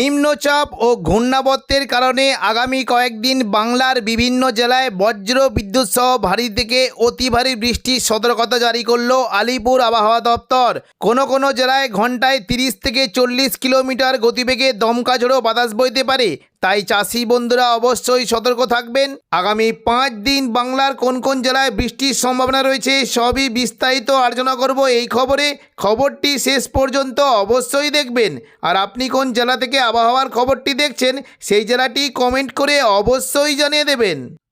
নিম্নচাপ ও ঘূর্ণাবর্তের কারণে আগামী কয়েকদিন বাংলার বিভিন্ন জেলায় বজ্র বিদ্যুৎ সহ ভারী থেকে অতি ভারী বৃষ্টির সতর্কতা জারি করল আলিপুর আবহাওয়া দপ্তর। কোনো জেলায় ঘন্টায় 30 থেকে 40 কিলোমিটার গতিবেগে দমকা ঝোড়ো বাতাস বইতে পারে, তাই চাষি বন্ধুরা অবশ্যই সতর্ক থাকবেন। আগামী 5 দিন বাংলার কোন জেলায় বৃষ্টির সম্ভাবনা রয়েছে সবই বিস্তারিত আলোচনা করব এই খবরটি শেষ পর্যন্ত অবশ্যই দেখবেন। আর আপনি কোন জেলা থেকে আবহাওয়ার খবরটি দেখছেন সেই জেলাটি কমেন্ট করে অবশ্যই জানিয়ে দেবেন।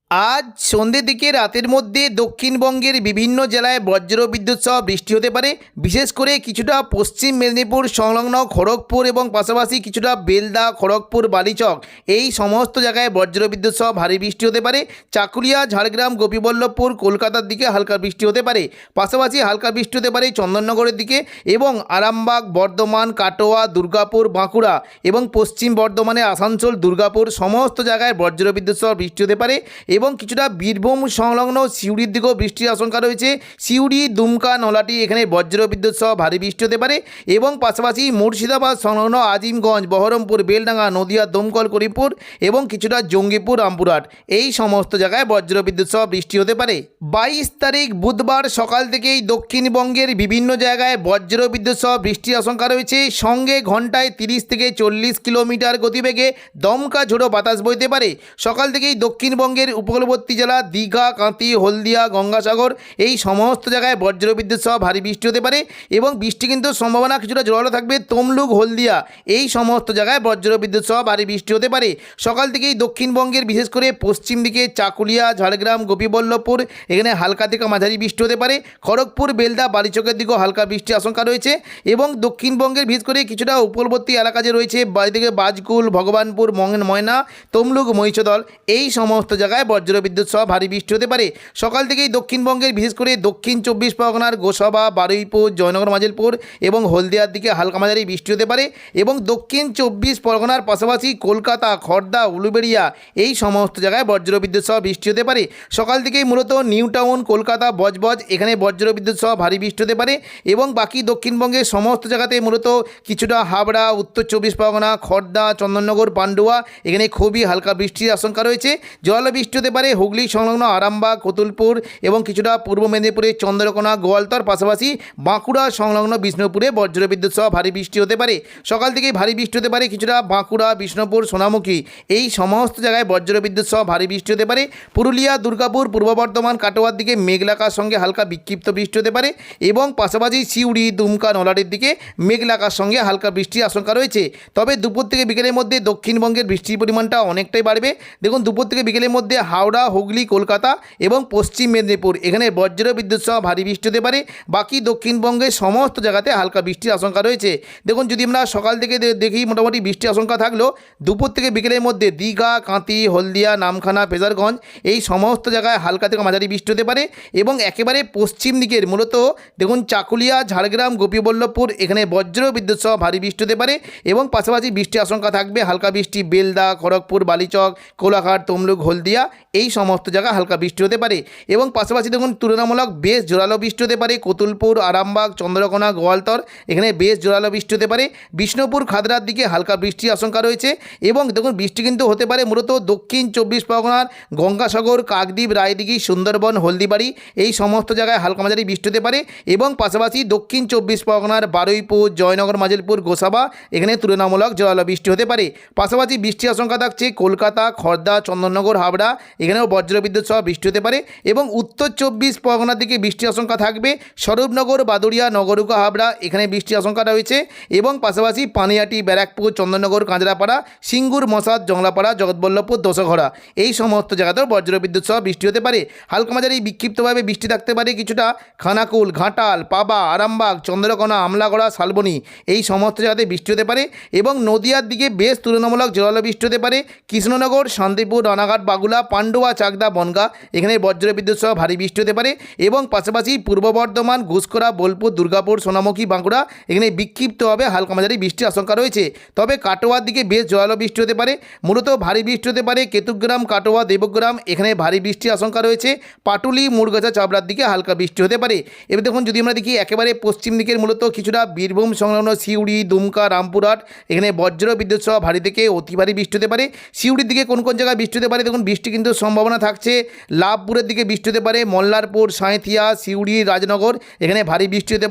আজ সন্ধ্যে থেকে রাতের মধ্যে দক্ষিণবঙ্গের বিভিন্ন জেলায় বজ্র বিদ্যুৎ সহ বৃষ্টি হতে পারে। বিশেষ করে কিছুটা পশ্চিম মেদিনীপুর সংলগ্ন খড়গপুর এবং পাশাপাশি কিছুটা বেলদা, খড়গপুর, বালিচক এই সমস্ত জায়গায় বজ্র বিদ্যুৎ সহ ভারী বৃষ্টি হতে পারে। চাকুলিয়া, ঝাড়গ্রাম, গোপীবল্লভপুর, কলকাতার দিকে হালকা বৃষ্টি হতে পারে। পাশাপাশি হালকা বৃষ্টি হতে পারে চন্দননগরের দিকে এবং আরামবাগ, বর্ধমান, কাটোয়া, দুর্গাপুর, বাঁকুড়া এবং পশ্চিম বর্ধমানে আসানসোল, দুর্গাপুর সমস্ত জায়গায় বজ্র বিদ্যুৎ সহ বৃষ্টি হতে পারে। এবং কিছুটা বীরভূম সংলগ্ন সিউড়ির দিকেও বৃষ্টির আশঙ্কা রয়েছে। সিউড়ি, দুমকা, নলাটি এখানে বজ্র বিদ্যুৎ সহ ভারী বৃষ্টি হতে পারে। এবং পাশাপাশি মুর্শিদাবাদ সংলগ্ন আজিমগঞ্জ, বহরমপুর, বেলডাঙ্গা, নদিয়া, দমকল, করিমপুর এবং কিছুটা জঙ্গিপুর, রামপুরহাট এই সমস্ত জায়গায় বজ্র বিদ্যুৎ সহ বৃষ্টি হতে পারে। 22 তারিখ বুধবার সকাল থেকেই দক্ষিণবঙ্গের বিভিন্ন জায়গায় বজ্র বিদ্যুৎ সহ বৃষ্টির আশঙ্কা রয়েছে। সঙ্গে ঘন্টায় 30 থেকে 40 কিলোমিটার গতিবেগে দমকা ঝোড়ো বাতাস বইতে পারে। সকাল থেকেই দক্ষিণবঙ্গের উপকূলবর্তী জেলা দীঘা, কাঁথি, হলদিয়া, গঙ্গাসাগর এই সমস্ত জায়গায় বজ্র বিদ্যুৎ সহ ভারী বৃষ্টি হতে পারে। এবং বৃষ্টি কিন্তু সম্ভাবনা কিছুটা জোরালো থাকবে তমলুক, হলদিয়া এই সমস্ত জায়গায় বজ্র বিদ্যুৎ সহ ভারী বৃষ্টি হতে পারে। সকাল থেকেই দক্ষিণবঙ্গের বিশেষ করে পশ্চিম দিকে চাকুলিয়া, ঝাড়গ্রাম, গোপীবল্লভপুর এখানে হালকা থেকে মাঝারি বৃষ্টি হতে পারে। খড়গপুর, বেলদা, বালিচকের দিকেও হালকা বৃষ্টির আশঙ্কা রয়েছে। এবং দক্ষিণবঙ্গের বিশেষ করে কিছুটা উপকূলবর্তী এলাকা যে রয়েছে বাড়িদিকে বাজকুল, ভগবানপুর, ময়না, তমলুক, মহিষদল এই সমস্ত জায়গায় বজ্র বিদ্যুৎ সহ ভারী বৃষ্টি হতে পারে। সকাল থেকেই দক্ষিণবঙ্গের বিশেষ করে দক্ষিণ 24 পরগনার গোসাবা, বারুইপুর, জয়নগর, মাজিলপুর এবং হলদিয়ার দিকে হালকা মাঝারি বৃষ্টি হতে পারে। এবং দক্ষিণ 24 পরগনার পাশাপাশি কলকাতা, খড়দা, উলুবেড়িয়া এই সমস্ত জায়গায় বজ্র বিদ্যুৎ সহ বৃষ্টি হতে পারে। সকাল থেকেই মূলত নিউ টাউন, কলকাতা, বজবজ এখানে বজ্র বিদ্যুৎ সহ ভারী বৃষ্টি হতে পারে। এবং বাকি দক্ষিণবঙ্গের সমস্ত জায়গাতে মূলত কিছুটা হাবড়া, উত্তর 24 পরগনা, খড়দা, চন্দননগর, পান্ডুয়া এখানে খুবই হালকা বৃষ্টির আশঙ্কা রয়েছে। জল বৃষ্টি হতে পারে হুগলি সংলগ্ন আরামবাগ, কতুলপুর এবং কিছুটা পূর্ব মেদিনীপুরের চন্দ্রকোনা, গোয়ালতর পাশাপাশি বাঁকুড়া সংলগ্ন বিষ্ণুপুরে বজ্র বিদ্যুৎ সহ ভারী বৃষ্টি হতে পারে। সকাল থেকেই ভারী বৃষ্টি হতে পারে কিছুটা বাঁকুড়া, বিষ্ণুপুর, সোনামুখী এই সমস্ত জায়গায় বজ্র বিদ্যুৎ সহ ভারী বৃষ্টি হতে পারে। পুরুলিয়া, দুর্গাপুর, পূর্ব বর্ধমান, কাটোয়ার দিকে মেঘলাকার সঙ্গে হালকা বিক্ষিপ্ত বৃষ্টি হতে পারে। এবং পাশাপাশি সিউড়ি, দুমকা, নলাটির দিকে মেঘলাকার সঙ্গে হালকা বৃষ্টির আশঙ্কা রয়েছে। তবে দুপুর থেকে বিকেলের মধ্যে দক্ষিণবঙ্গের বৃষ্টির পরিমাণটা অনেকটাই বাড়বে। দেখুন দুপুর থেকে বিকেলের মধ্যে হাওড়া, হুগলি, কলকাতা এবং পশ্চিম মেদিনীপুর এখানে বজ্র বিদ্যুৎ সহ ভারী বৃষ্টি হতে পারে। বাকি দক্ষিণবঙ্গের সমস্ত জায়গাতে হালকা বৃষ্টির আশঙ্কা রয়েছে। দেখুন যদি আমরা সকাল থেকে দেখি মোটামুটি বৃষ্টির আশঙ্কা থাকলেও দুপুর থেকে বিকেলের মধ্যে দীঘা, কাঁথি, হলদিয়া, নামখানা, ফেজারগঞ্জ এই সমস্ত জায়গায় হালকা থেকে মাঝারি বৃষ্টি হতে পারে। এবং একেবারে পশ্চিম দিকের মূলত দেখুন চাকুলিয়া, ঝাড়গ্রাম, গোপীবল্লভপুর এখানে বজ্র বিদ্যুৎ সহ ভারী বৃষ্টি হতে পারে। এবং পাশাপাশি বৃষ্টির আশঙ্কা থাকবে হালকা বৃষ্টি বেলদা, খড়গপুর, বালিচক, কোলাঘাট, তমলুক, হলদিয়া এই সমস্ত জায়গায় হালকা বৃষ্টি হতে পারে। এবং পাশাপাশি দেখুন তুলনামূলক বেশ জোরালো বৃষ্টি হতে পারে কতুলপুর, আরামবাগ, চন্দ্রকোনা, গোয়ালতর এখানে বেশ জোরালো বৃষ্টি হতে পারে। বিষ্ণুপুর, খাদরার দিকে হালকা বৃষ্টির আশঙ্কা রয়েছে। এবং দেখুন বৃষ্টি কিন্তু হতে পারে মূলত দক্ষিণ 24 পরগনার গঙ্গাসাগর, কাকদ্বীপ, রায়দিঘি, সুন্দরবন, হলদিবাড়ি এই সমস্ত জায়গায় হালকা মাঝারি বৃষ্টি হতে পারে। এবং পাশাপাশি দক্ষিণ 24 পরগনার বারুইপুর, জয়নগর, মাজিলপুর, গোসাবা এখানে তুলনামূলক জোরালো বৃষ্টি হতে পারে। পাশাপাশি বৃষ্টির আশঙ্কা থাকছে কলকাতা, খড়দা, চন্দননগর, হাবড়া এখানেও বজ্র বিদ্যুৎ সহ বৃষ্টি হতে পারে। এবং উত্তর 24 পরগনার দিকে বৃষ্টির আশঙ্কা থাকবে স্বরূপনগর, বাদুড়িয়া, নগরুকা, হাবড়া এখানে বৃষ্টির আশঙ্কা রয়েছে। এবং পাশাপাশি পানিহাটি, ব্যারাকপুর, চন্দননগর, কাঁচরাপাড়া, সিঙ্গুর, মশাদ, জংলাপাড়া, জগৎবল্লভপুর, দোসঘড়া এই সমস্ত জায়গাতেও বজ্র বিদ্যুৎ সহ বৃষ্টি হতে পারে। হালকা মাঝারি বিক্ষিপ্তভাবে বৃষ্টি থাকতে পারে কিছুটা খানাকুল, ঘাটাল, পাবা, আরামবাগ, চন্দ্রকোনা, আমলাগড়া, শালবনী এই সমস্ত জায়গাতে বৃষ্টি হতে পারে। এবং নদিয়ার দিকে বেশ তুলনামূলক জোরালো বৃষ্টি হতে পারে কৃষ্ণনগর, শান্তিপুর, রানাঘাট, বাগুলা, পান্ডু পান্ডুয়া, চাকদা, বনগাঁ এখানে বজ্রবিদ্যুৎ সহ ভারী বৃষ্টি হতে পারে। এবং পাশাপাশি পূর্ব বর্ধমান, ঘুষকরা, বোলপুর, দুর্গাপুর, সোনামুখী, বাঁকুড়া এখানে বিক্ষিপ্তভাবে হালকা মাঝারি বৃষ্টির আশঙ্কা রয়েছে। তবে কাটোয়ার দিকে বেশ জোরালো বৃষ্টি হতে পারে, মূলত ভারী বৃষ্টি হতে পারে কেতুগ্রাম, কাটোয়া, দেবগ্রাম এখানে ভারী বৃষ্টির আশঙ্কা রয়েছে। পাটুলি, মুড়গাছা, চাবড়ার দিকে হালকা বৃষ্টি হতে পারে। এবার দেখুন যদি আমরা দেখি একেবারে পশ্চিম দিকের মূলত কিছুটা বীরভূম সংলগ্ন সিউড়ি, দুমকা, রামপুরহাট এখানে বজ্র বিদ্যুৎ সহ ভারী থেকে অতি ভারী বৃষ্টি হতে পারে। সিউড়ির দিকে কোন কোন জায়গায় বৃষ্টি হতে পারে দেখুন, বৃষ্টি কিন্তু সম্ভাবনা থাকছে লাভপুরের দিকে বৃষ্টি হতে পারে, মল্লারপুর, সাঁইথিয়া, সিউড়ি, রাজনগর এখানে ভারী বৃষ্টি হতে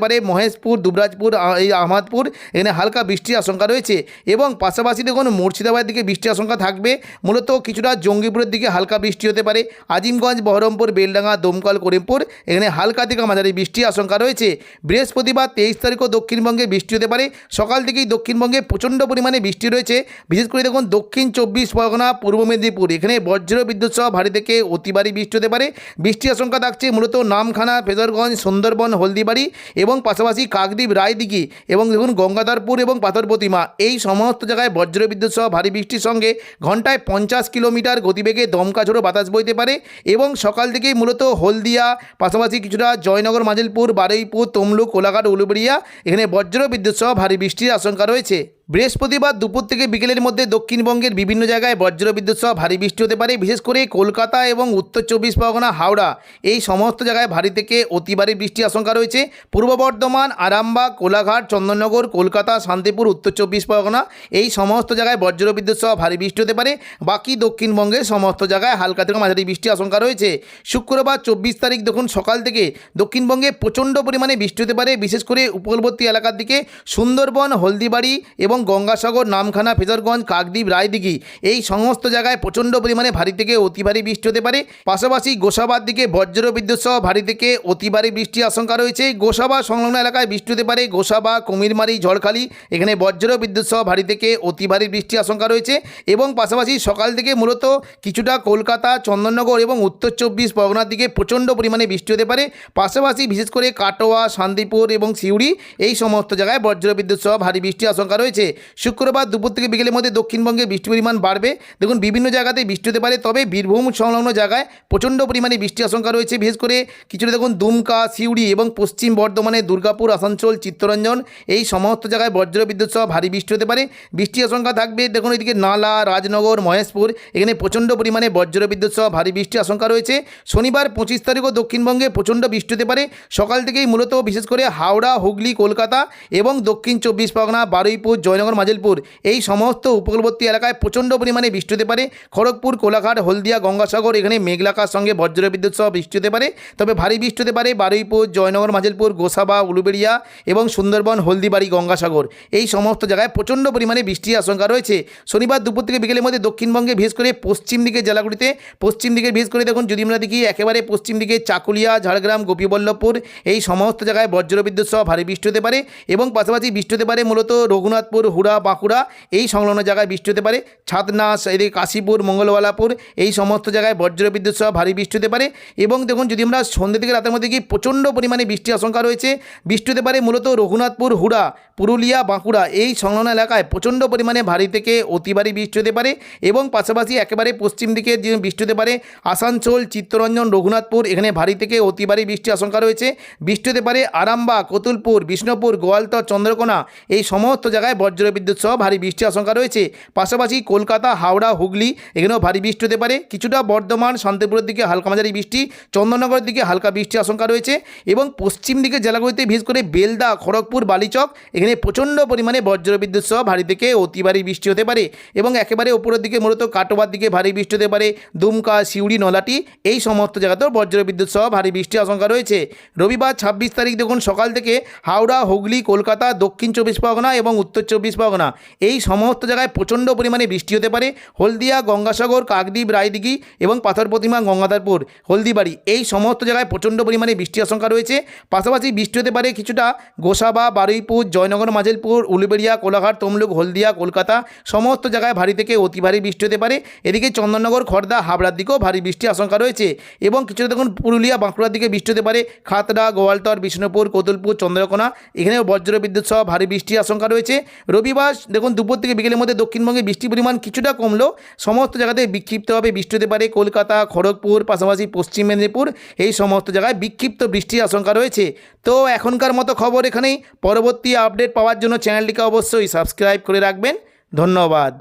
পারে। মহেশপুর, দুবরাজপুর, এই আহমদপুর এখানে হালকা বৃষ্টির আশঙ্কা রয়েছে। এবং পাশাপাশি দেখুন মুর্শিদাবাদের দিকে বৃষ্টির আশঙ্কা থাকবে, মূলত কিছুটা জঙ্গিপুরের দিকে হালকা বৃষ্টি হতে পারে। আজিমগঞ্জ, বহরমপুর, বেলডাঙ্গা, দমকল, করিমপুর এখানে হালকা থেকে মাঝারি বৃষ্টির আশঙ্কা রয়েছে। বৃহস্পতিবার 23 তারিখও দক্ষিণবঙ্গে বৃষ্টি হতে পারে। সকাল থেকেই দক্ষিণবঙ্গে প্রচণ্ড পরিমাণে বৃষ্টি রয়েছে, বিশেষ করে দেখুন দক্ষিণ 24 পরগনা, পূর্ব মেদিনীপুর এখানে বজ্র বিদ্যুৎ সহ ভারী থেকে অতি ভারী বৃষ্টি হতে পারে। বৃষ্টির আশঙ্কা থাকছে মূলত নামখানা, ফেজরগঞ্জ, সুন্দরবন, হলদিবাড়ি এবং পাশাপাশি কাকদ্বীপ, রায়দিঘি এবং দেখুন গঙ্গাধরপুর এবং পাথর প্রতিমা এই সমস্ত জায়গায় বজ্র বিদ্যুৎ সহ ভারী বৃষ্টির সঙ্গে ঘন্টায় 50 কিলোমিটার গতিবেগে দমকা ঝোড়ো বাতাস বইতে পারে। এবং সকাল থেকেই মূলত হলদিয়া, পাশাপাশি কিছুটা জয়নগর, মাজিলপুর, বারুইপুর, তমলুক, কোলাঘাট, উলুবেড়িয়া এখানে বজ্র বিদ্যুৎ সহ ভারী বৃষ্টির আশঙ্কা রয়েছে। বৃহস্পতিবার দুপুর থেকে বিকেলের মধ্যে দক্ষিণবঙ্গের বিভিন্ন জায়গায় বজ্র বিদ্যুৎ সহ ভারী বৃষ্টি হতে পারে, বিশেষ করে কলকাতা এবং উত্তর 24 পরগনা, হাওড়া এই সমস্ত জায়গায় ভারী থেকে অতি ভারী বৃষ্টির আশঙ্কা রয়েছে। পূর্ব বর্ধমান, আরামবাগ, কোলাঘাট, চন্দননগর, কলকাতা, শান্তিপুর, উত্তর 24 পরগনা এই সমস্ত জায়গায় বজ্র বিদ্যুৎ সহ ভারী বৃষ্টি হতে পারে। বাকি দক্ষিণবঙ্গের সমস্ত জায়গায় হালকা থেকে মাঝারি বৃষ্টির আশঙ্কা রয়েছে। শুক্রবার 24 তারিখ দেখুন সকাল থেকে দক্ষিণবঙ্গে প্রচণ্ড পরিমাণে বৃষ্টি হতে পারে, বিশেষ করে উপকূলবর্তী এলাকার দিকে সুন্দরবন, হলদিবাড়ি এবং গঙ্গাসাগর, নামখানা, ফেজরগঞ্জ, কাকদ্বীপ, রায়দিঘি এই সমস্ত জায়গায় প্রচণ্ড পরিমাণে ভারী থেকে অতি ভারী বৃষ্টি হতে পারে। পাশাপাশি গোসাবার দিকে বজ্র বিদ্যুৎ সহ ভারী থেকে অতি ভারী বৃষ্টির আশঙ্কা রয়েছে। গোসাবা সংলগ্ন এলাকায় বৃষ্টি হতে পারে, গোসাবা, কুমিরমারি, ঝড়খালি এখানে বজ্র বিদ্যুৎ সহ ভারী থেকে অতি ভারী বৃষ্টির আশঙ্কা রয়েছে। এবং পাশাপাশি সকাল থেকে মূলত কিছুটা কলকাতা, চন্দননগর এবং উত্তর 24 পরগনার দিকে প্রচণ্ড পরিমাণে বৃষ্টি হতে পারে। পাশাপাশি বিশেষ করে কাটোয়া, শান্তিপুর এবং সিউড়ি এই সমস্ত জায়গায় বজ্র বিদ্যুৎ সহ ভারী বৃষ্টির আশঙ্কা রয়েছে। শুক্রবার দুপুর থেকে বিকেলের মধ্যে দক্ষিণবঙ্গে বৃষ্টির পরিমাণ বাড়বে, দেখুন বিভিন্ন জায়গাতেই বৃষ্টি হতে পারে, তবে বীরভূম সংলগ্ন জায়গায় প্রচণ্ড পরিমাণে বৃষ্টির আশঙ্কা রয়েছে, বিশেষ করে কিছুটা দেখুন দুমকা, সিউড়ি এবং পশ্চিম বর্ধমানে দুর্গাপুর, আসানসোল, চিত্তরঞ্জন এই সমস্ত জায়গায় বজ্র বিদ্যুৎ সহ ভারী বৃষ্টি হতে পারে। বৃষ্টির আশঙ্কা থাকবে দেখুন এদিকে নালা, রাজনগর, মহেশপুর এখানে প্রচণ্ড পরিমাণে বজ্র বিদ্যুৎ সহ ভারী বৃষ্টির আশঙ্কা রয়েছে। শনিবার 25 তারিখও দক্ষিণবঙ্গে প্রচণ্ড বৃষ্টি হতে পারে। সকাল থেকেই মূলত বিশেষ করে হাওড়া, হুগলি, কলকাতা এবং দক্ষিণ 24 পরগনা, বারুইপুর, জয়নগর, মাজিলপুর এই সমস্ত উপকূলবর্তী এলাকায় প্রচণ্ড পরিমাণে বৃষ্টি হতে পারে। খড়গপুর, কোলাঘাট, হলদিয়া, গঙ্গাসাগর এখানে মেঘলাকার সঙ্গে বজ্র বিদ্যুৎ সহ বৃষ্টি হতে পারে, তবে ভারী বৃষ্টি হতে পারে বারুইপুর, জয়নগর, মাজিলপুর, গোসাবা, উলুবেড়িয়া এবং সুন্দরবন, হলদিবাড়ি, গঙ্গাসাগর এই সমস্ত জায়গায় প্রচণ্ড পরিমাণে বৃষ্টির আশঙ্কা রয়েছে। শনিবার দুপুর থেকে বিকেলের মধ্যে দক্ষিণবঙ্গে বিশেষ করে পশ্চিম দিকের জেলাগুলিতে, পশ্চিম দিকে বিশেষ করে দেখুন যদি আমরা দেখি একেবারে পশ্চিম দিকে চাকুলিয়া, ঝাড়গ্রাম, গোপীবল্লভপুর এই সমস্ত জায়গায় বজ্র বিদ্যুৎ সহ ভারী বৃষ্টি হতে পারে। এবং পাশাপাশি বৃষ্টি হতে পারে মূলত রঘুনাথপুর, হুড়া, বাঁকুড়া এই সংলগ্ন জায়গায় বৃষ্টি হতে পারে। ছাতনাস, এদিকে কাশীপুর, মঙ্গলওয়ালাপুর এই সমস্ত জায়গায় বজ্র বিদ্যুৎ সহ ভারী বৃষ্টি হতে পারে। এবং দেখুন যদি আমরা সন্ধ্যে থেকে রাতের মধ্যে কি প্রচণ্ড পরিমাণে বৃষ্টির আশঙ্কা রয়েছে, বৃষ্টি হতে পারে মূলত রঘুনাথপুর, হুড়া, পুরুলিয়া, বাঁকুড়া এই সংলগ্ন এলাকায় প্রচণ্ড পরিমাণে ভারী থেকে অতি ভারী বৃষ্টি হতে পারে। এবং পাশাপাশি একেবারে পশ্চিম দিকে যে বৃষ্টি হতে পারে আসানসোল, চিত্তরঞ্জন, রঘুনাথপুর এখানে ভারী থেকে অতি ভারী বৃষ্টির আশঙ্কা রয়েছে। বৃষ্টি হতে পারে আরামবাগ, কতুলপুর, বিষ্ণুপুর, গোয়ালতর, চন্দ্রকোনা এই সমস্ত জায়গায় বজ্র বিদ্যুৎ সহ ভারী বৃষ্টির আশঙ্কা রয়েছে। পাশাপাশি কলকাতা, হাওড়া, হুগলি এখানেও ভারী বৃষ্টি হতে পারে। কিছুটা বর্ধমান, শান্তিপুরের দিকে হালকা মাঝারি বৃষ্টি, চন্দননগরের দিকে হালকা বৃষ্টির আশঙ্কা রয়েছে। এবং পশ্চিম দিকের জেলাগুলিতে বিশেষ করে বেলদা, খড়গপুর, বালিচক এখানে প্রচণ্ড পরিমাণে বজ্র বিদ্যুৎ সহ ভারী থেকে অতি ভারী বৃষ্টি হতে পারে। এবং একেবারে উপরের দিকে মূলত কাটোয়ার দিকে ভারী বৃষ্টি হতে পারে, দুমকা, সিউড়ি, নলাটি এই সমস্ত জায়গাতেও বজ্র বিদ্যুৎ সহ ভারী বৃষ্টির আশঙ্কা রয়েছে। রবিবার 26 তারিখ দেখুন সকাল থেকে হাওড়া, হুগলি, কলকাতা, দক্ষিণ 24 পরগনা এবং উত্তর 24 পরগনা এই সমস্ত জায়গায় প্রচণ্ড পরিমাণে বৃষ্টি হতে পারে। হলদিয়া, গঙ্গাসাগর, কাকদ্বীপ, রায়দিঘি এবং পাথর প্রতিমা, গঙ্গাধরপুর, হলদিবাড়ি এই সমস্ত জায়গায় প্রচণ্ড পরিমাণে বৃষ্টির আশঙ্কা রয়েছে। পাশাপাশি বৃষ্টি হতে পারে কিছুটা গোসাবা, বারুইপুর, জয়নগর, মাজিলপুর, উলুবেড়িয়া, কোলাঘাট, তমলুক, হলদিয়া, কলকাতা সমস্ত জায়গায় ভারী থেকে অতি ভারী বৃষ্টি হতে পারে। এদিকে চন্দননগর, খড়দা, হাবড়ার দিকেও ভারী বৃষ্টির আশঙ্কা রয়েছে। এবং কিছুটা দেখুন পুরুলিয়া, বাঁকুড়ার দিকে বৃষ্টি হতে পারে, খাতড়া, গোয়ালতর, বিষ্ণুপুর, কতুলপুর, চন্দ্রকোনা এখানেও বজ্র বিদ্যুৎ সহ ভারী বৃষ্টির আশঙ্কা রয়েছে। রবিবার দেখুন দুপুর থেকে বিকেলের মধ্যে দক্ষিণবঙ্গে বৃষ্টির পরিমাণ কিছুটা কমলেও সমস্ত জায়গাতে বিক্ষিপ্তভাবে বৃষ্টি হতে পারে। কলকাতা, খড়গপুর, পাশাপাশি পশ্চিম মেদিনীপুর এই সমস্ত জায়গায় বিক্ষিপ্ত বৃষ্টির আশঙ্কা রয়েছে। তো এখনকার মতো খবর এখানেই। পরবর্তী আপডেট পাওয়ার জন্য চ্যানেলটিকে অবশ্যই সাবস্ক্রাইব করে রাখবেন। ধন্যবাদ।